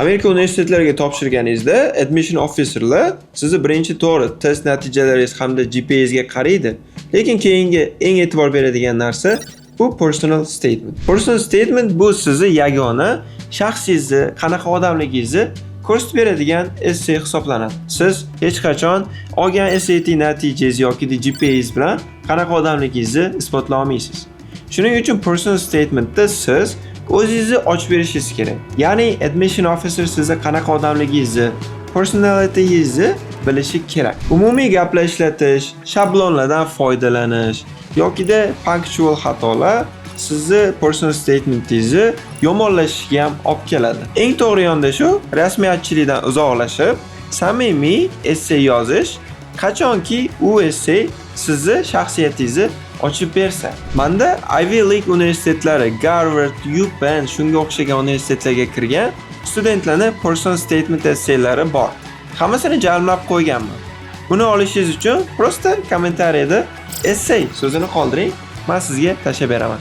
Amerika universitetlariga topshirganingizda admission officerlar sizni birinchi to'g'ri test natijalaringiz hamda GPA'ingizga qaraydi. Lekin keyingi eng e'tibor beradigan narsa bu personal statement. Personal statement bu sizni yagona shaxsingizni, qanaqa odamligingizni ko'rsatib beradigan essay hisoblanadi. Siz hech qachon olgan SAT natijangiz yoki GPA'ingiz bilan qanaqa odamligingizni isbotlay olmaysiz. Shuning uchun personal statementda siz o'zingizni ochib berishingiz kerak. Ya'ni admission officer sizga qanaqa odamligingizni, personalityingizni bilishi kerak. Umumiy gaplar ishlatish, shablonlardan foydalanish yokida punctual xatolar sizni personal statementingizni yomonlashishiga ham olib keladi. Eng to'g'ri yondashuv rasmiyatchilikdan uzoqlashib, samimiy essay yozish, qachonki u essay sizni shaxsiyatingizni ochib bersa. Menda Ivy League universitetlari, Harvard, UPenn shunga o'xshagan universitetlarga kirgan studentlarning personal statement essaylari bor. Hammasini jamlab qo'yganman. Buni olishingiz uchun prosta kommentariyada essay so'zini qoldiring, men sizga tashlab beraman.